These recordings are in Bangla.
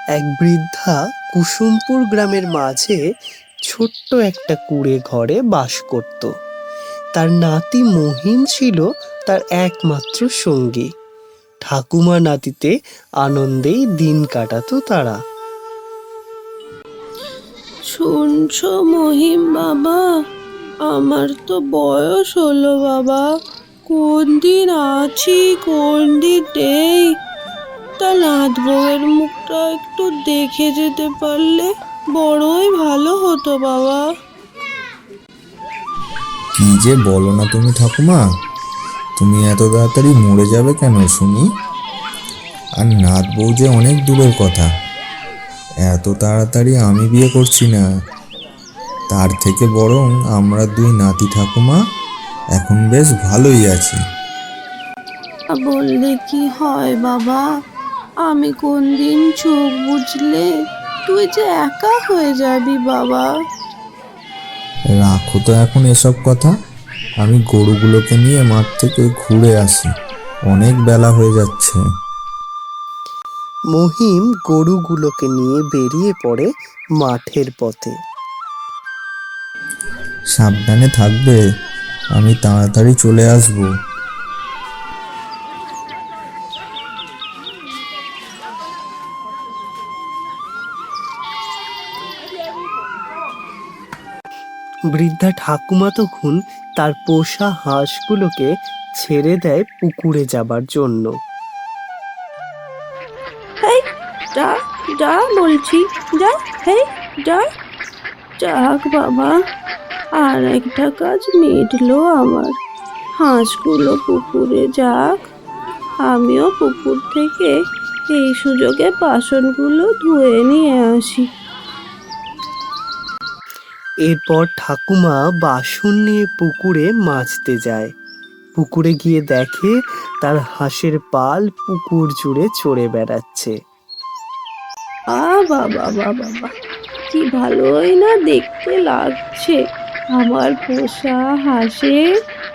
এক বৃদ্ধা কুসুমপুর গ্রামের মাঝে ছোট্ট একটা কুঁড়ে ঘরে বাস করত। তার নাতি মহিম ছিল তার একমাত্র সঙ্গী। ঠাকুমা নাতিতে আনন্দেই দিন কাটাতো তারা। শুনছো মহিম বাবা, আমার তো বয়স হলো বাবা। কোন দিন আছি কোন দিন নেই, তা নাত বউয়ের মুখটা একটু দেখে যেতে পারলে বড়ই ভালো হতো বাবা। কি যে বলো না তুমি ঠাকুমা, তুমি এত তাড়াতাড়ি মরে যাবে কেন শুনি? আর নাত বউ যে অনেক দূরের কথা, এত তাড়াতাড়ি আমি বিয়ে করছি না। তার থেকে বরং আমরা দুই নাতি ঠাকুমা এখন বেশ ভালোই আছি। বললে কি হয় বাবা, আমি কোন দিন চোখ বুঝলে তুই যে একা হয়ে যাবি বাবা। রাখো তো এখন এসব কথা, আমি গরুগুলোকে নিয়ে মাঠ থেকে ঘুরে আসি, অনেক বেলা হয়ে যাচ্ছে। মহিম গরুগুলোকে নিয়ে বেরিয়ে পড়ে মাঠের পথে। সাবধানে থাকবে, আমি তাড়াতাড়ি চলে আসবো। বৃদ্ধা ঠাকুমা তখন তার পোষা হাঁসগুলোকে ছেড়ে দেয় পুকুরে যাবার জন্য। হেই, যা যা বলছি, যা, হেই যা। যাক বাবা, আর একটা কাজ মিটলো আমার। হাঁসগুলো পুকুরে যাক, আমিও পুকুর থেকে এই সুযোগে বাসনগুলো ধুয়ে নিয়ে আসি। এরপর ঠাকুমা বাসন নিয়ে পুকুরে মাজতে যায়। পুকুরে গিয়ে দেখে তার হাঁসের পাল পুকুর জুড়ে চড়ে বেড়াচ্ছে। বাবা বাবা বাবা, কি ভালোই না দেখতে লাগছে। আমার পোষা হাঁসে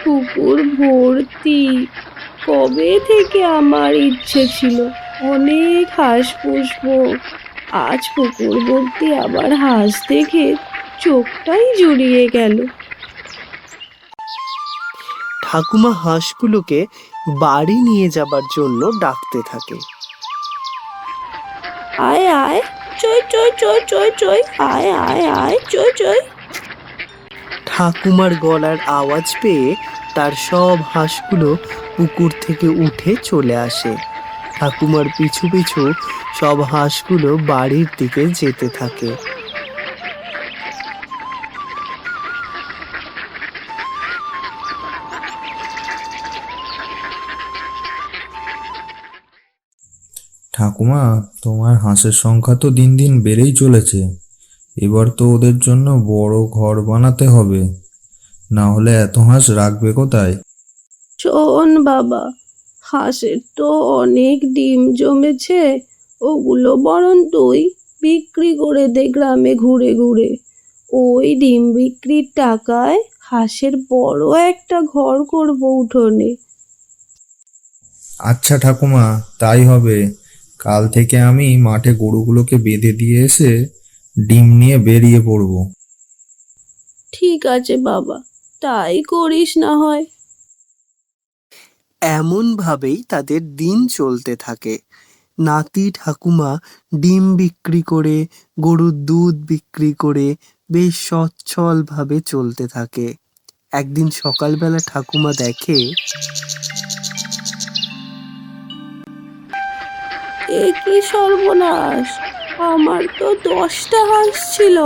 পুকুর ভর্তি। কবে থেকে আমার ইচ্ছে ছিল অনেক হাঁস পুষবো। আজ পুকুর ভর্তি আবার হাঁস দেখে চোখটাই জুড়িয়ে গেল। ঠাকুমা হাঁসগুলোকে বাড়ি নিয়ে যাবার জন্য ডাকতে থাকে। আয় আয়, চই চই চই চই চই, আয় আয় আয়, চই চই। ঠাকুমার গলার আওয়াজ পেয়ে তার সব হাঁসগুলো পুকুর থেকে উঠে চলে আসে। ঠাকুমার পিছু পিছু সব হাঁসগুলো বাড়ির দিকে যেতে থাকে। ঠাকুমা, তোমার হাঁসের সংখ্যা তো দিন দিন বেড়েই চলেছে। এবার তো ওদের জন্য বড় ঘর বানাতে হবে, না হলে এত হাঁস রাখবে কোথায়? শোন বাবা, হাঁসের তো অনেক ডিম জমেছে, ওগুলো বরং তুই বিক্রি করে দে গ্রামে ঘুরে ঘুরে। ওই ডিম বিক্রির টাকায় হাঁসের বড় একটা ঘর করবো উঠোনে। আচ্ছা ঠাকুমা, তাই হবে। কাল থেকে আমি মাঠে গরুগুলোকে বেঁধে দিয়ে এসে ডিম নিয়ে বেরিয়ে পড়বো। ঠিক আছে বাবা, তাই করিস না হয়। এমন ভাবেই তাদের দিন চলতে থাকে। নাতি ঠাকুমা ডিম বিক্রি করে, গরুর দুধ বিক্রি করে বেশ সচ্ছলভাবে চলতে থাকে। একদিন সকালবেলা ঠাকুমা দেখে এ কি সর্বনাশ, আমার তো 10টা হাঁস ছিল,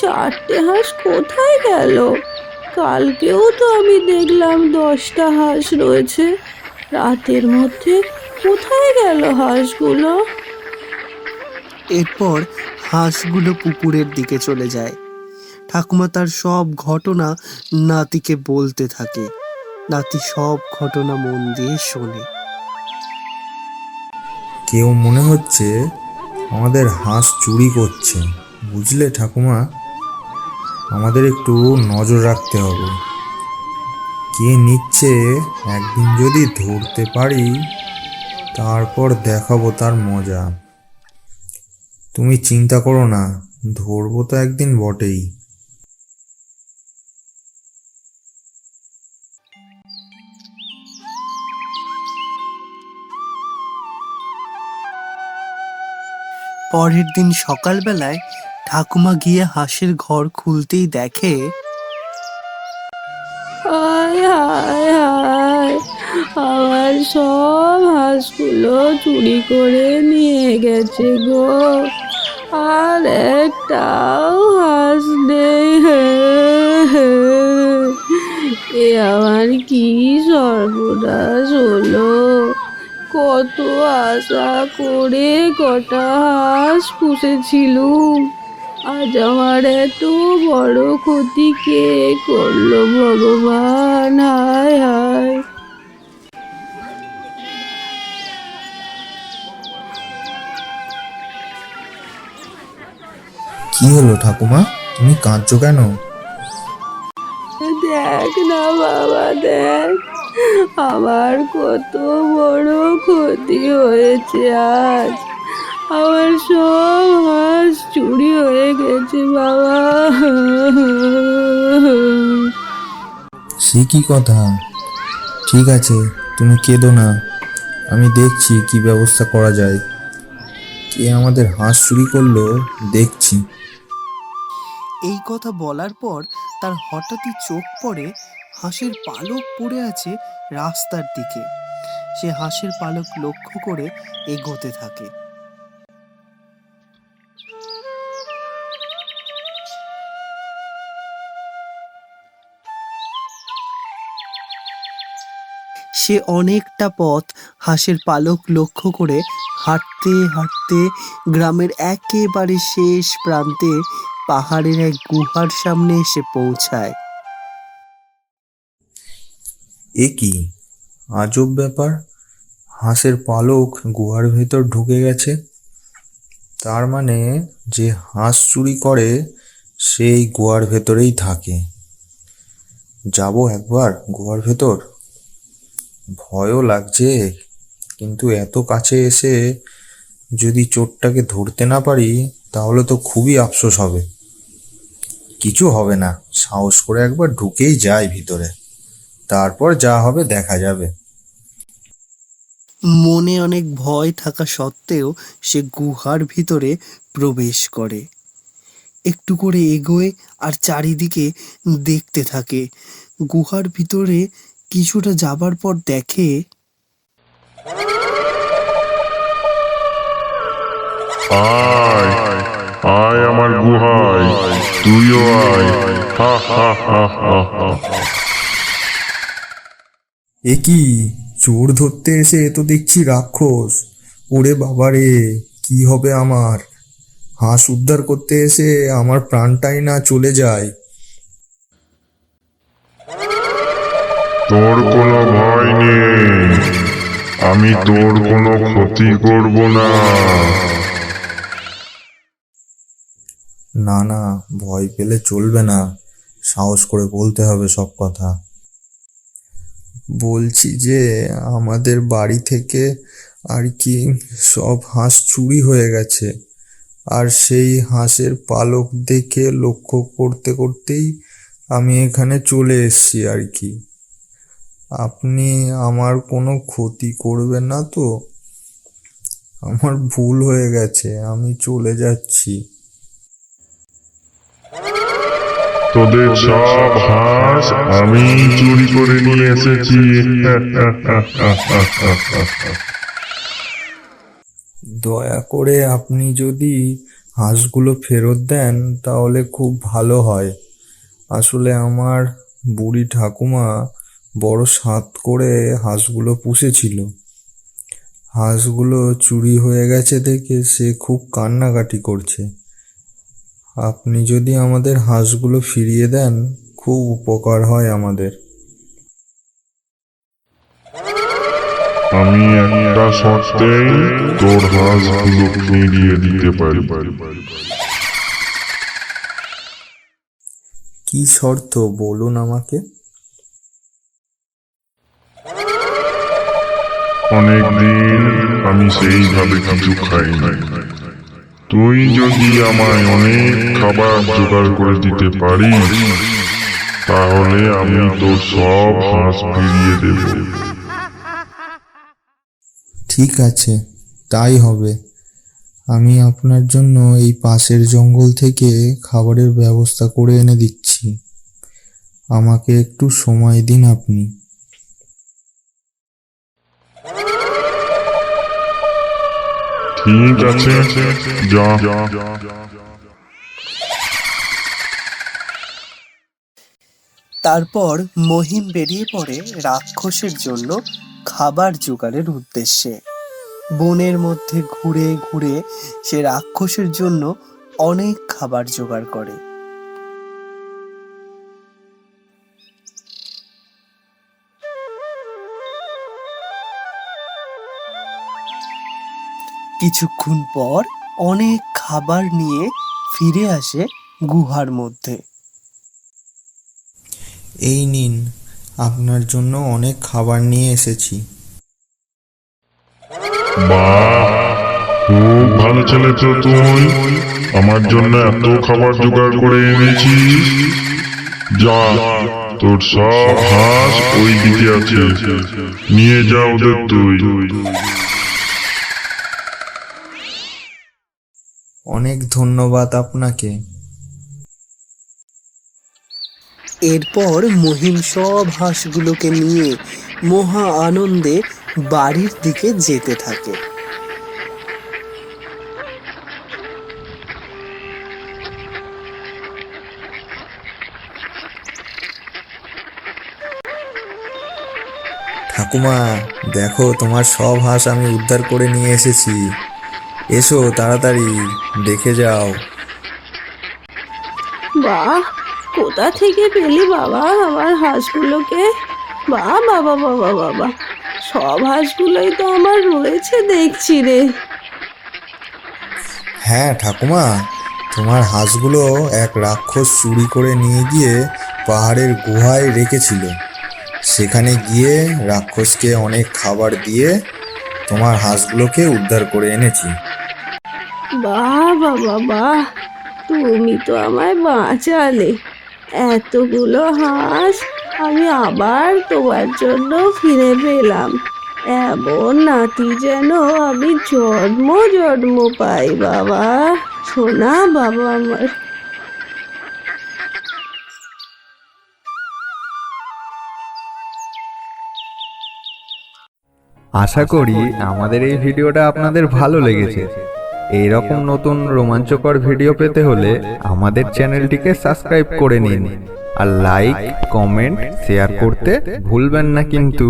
4টে হাঁস কোথায় গেল? কালকেও তো আমি দেখলাম 10টা হাঁস রয়েছে, রাতের মধ্যে কোথায় গেল হাঁসগুলো? এরপর হাঁসগুলো পুকুরের দিকে চলে যায়। ঠাকুমা তার সব ঘটনা নাতিকে বলতে থাকে। নাতি সব ঘটনা মন দিয়ে শোনে। কেউ মনে হচ্ছে আমাদের হাঁস চুরি করছে, বুঝলে ঠাকুমা? আমাদের একটু নজর রাখতে হবে। কে নিচ্ছে একদিন যদি ধরতে পারি, তারপর দেখাবো তার মজা। তুমি চিন্তা করো না, ধরবো তো একদিন বটেই। পরের দিন সকালবেলায় ঠাকুমা গিয়ে হাঁসের ঘর খুলতেই দেখে হায় হায় হায়, আমার সব হাঁসগুলো চুরি করে নিয়ে গেছে গো, আর একটাও হাঁস নেই। এ আমার কি সর্বনাশ হলো! কত আশা করে কটা হাঁস পুষেছিলুম, আজ আমার এত বড় ক্ষতি কে করলো ভগবান! হায় হায়। কি হলো ঠাকুমা, তুমি কাঁদছো কেন? দেখ না বাবা, দেখ আমার কত বড় ক্ষতি হয়েছে আজ। আমার সব হাঁস চুরি হয়ে গেছে বাবা। সে কি কথা? ঠিক আছে, তুমি কেঁদো না, আমি দেখছি কি ব্যবস্থা করা যায়। কে আমাদের হাঁস চুরি করলো দেখছি। এই কথা বলার পর তার হঠাৎই চোখ পড়ে হাঁসের পালক পড়ে আছে রাস্তার দিকে। সে হাঁসের পালক লক্ষ্য করে এগোতে থাকে। সে অনেকটা পথ হাঁসের পালক লক্ষ্য করে হাঁটতে হাঁটতে গ্রামের একেবারে শেষ প্রান্তে পাহাড়ের এক গুহার সামনে এসে পৌঁছায়। এ কি আজব ব্যাপার, হাঁসের পালক গুহার ভেতর ঢুকে গেছে। তার মানে যে হাঁস চুরি করে সেই গুহার ভেতরেই থাকে। যাব একবার গুহার ভেতর, ভয়ও লাগছে, কিন্তু এত কাছে এসে যদি চোরটাকে ধরতে না পারি তাহলে তো খুবই আফসোস হবে। কিছু হবে না, সাহস করে একবার ঢুকেই যাই ভিতরে, তারপর যা হবে দেখা যাবে। মনে অনেক ভয় থাকা সত্ত্বেও সে গুহার ভিতরে প্রবেশ করে। একটু করে এগোয় আর চারিদিকে দেখতে থাকে। গুহার ভিতরে কিছুটা যাবার পর দেখে আয় আয় আমার গুহায়, তুইও আয়, হা হা হা হা হা। এ কি, চোর ধরতে এসে এ তো দেখছি রাক্ষস! ওরে বাবারে, কি হবে আমার! হাঁস উদ্ধার করতে এসে আমার প্রাণটাই না চলে যায়। তোর কোনো ভয় নেই, আমি তোর কোনো ক্ষতি করব না। না না, ভয় পেলে চলবে না, সাহস করে বলতে হবে সব কথা। বলছি যে আমাদের বাড়ি থেকে আর কি সব হাঁস চুরি হয়ে গেছে, আর সেই হাঁসের পালক দেখে লক্ষ্য করতে করতেই আমি এখানে চলে এসেছি আর কি। আপনি আমার কোনো ক্ষতি করবেন না তো? আমার ভুল হয়ে গেছে, আমি চলে যাচ্ছি। তোদের সব হাঁস আমি চুরি করে নিয়ে এসেছি। দয়া করে আপনি যদি হাঁসগুলো ফেরত দেন তাহলে খুব ভালো হয়। আসলে আমার বুড়ি ঠাকুমা বড় সাধ করে হাঁসগুলো পুষেছিল। হাঁসগুলো চুরি হয়ে গেছে দেখে সে খুব কান্নাকাটি করছে। আপনি যদি আমাদের হাঁসগুলো ফিরিয়ে দেন খুব উপকার হয় আমাদের। আমি একটা শর্তেই তোর হাঁসগুলো ফিরিয়ে দিতে পারি। কি শর্ত বলুন আমাকে? অনেকদিন আমি সেইভাবে কিছু খাইনি, তুই যদি আমায় অনেক খাবার জোগাড় করে দিতে পারিস তাহলে আমি তোর সব হাঁস ফিরিয়ে দেব। ঠিক আছে, তাই হবে। আমি আপনার জন্য এই পাশের জঙ্গল থেকে খাবারের ব্যবস্থা করে এনে দিচ্ছি। আমাকে একটু সময় দিন আপনি। ঠিক আছে, যা। তারপর মহিম বেরিয়ে পড়ে রাক্ষসের জন্য খাবার জোগাড়ের উদ্দেশ্যে। বনের মধ্যে ঘুরে ঘুরে সে রাক্ষসের জন্য অনেক খাবার জোগাড় করে। কিছুক্ষণ পর অনেক খাবার নিয়ে ফিরে আসে গুহার মধ্যে। এই নিন, আপনার জন্য অনেক খাবার নিয়ে এসেছি। বাহ, খুব ভালো ছেলে তো তুই। আমার জন্য এত খাবার জোগাড় করে এনেছিস। যা, তোর সব হাঁস ওই দিকে আছে, নিয়ে যা ওদের তুই। অনেক ধন্যবাদ আপনাকে। এরপর মহিম সব হাঁসগুলোকে নিয়ে মহা আনন্দে বাড়ির দিকে যেতে থাকে। ঠাকুমা, দেখো তোমার সব হাঁস আমি উদ্ধার করে নিয়ে এসেছি। এসো তাড়াতাড়ি, দেখে যাও। বাহ, কোথা থেকে পেলি বাবা আমার হাঁসগুলোকে? বাহ বাবা বাবা বাবা, সব হাঁসগুলোই তো আমার রয়েছে দেখছি রে। হ্যাঁ ঠাকুমা, তোমার হাঁসগুলো এক রাক্ষস চুরি করে নিয়ে গিয়ে পাহাড়ের গুহায় রেখেছিল। সেখানে গিয়ে রাক্ষসকে অনেক খাবার দিয়ে তোমার হাঁসগুলোকে উদ্ধার করে এনেছি। বাহ বাবা বাহ, তুমি তো আমায় বাঁচালে। এতগুলো হাঁস আমি আবার তোমার জন্য ফিরে পেলাম। এমন নাতি যেন আমি জন্ম জন্ম পাই বাবা, সোনা বাবা আমার। আশা করি আমাদের এই ভিডিওটা আপনাদের ভালো লেগেছে। এই রকম নতুন রোমাঞ্চকর ভিডিও পেতে হলে আমাদের চ্যানেলটিকে সাবস্ক্রাইব করে নিন আর লাইক, কমেন্ট, শেয়ার করতে ভুলবেন না কিন্তু।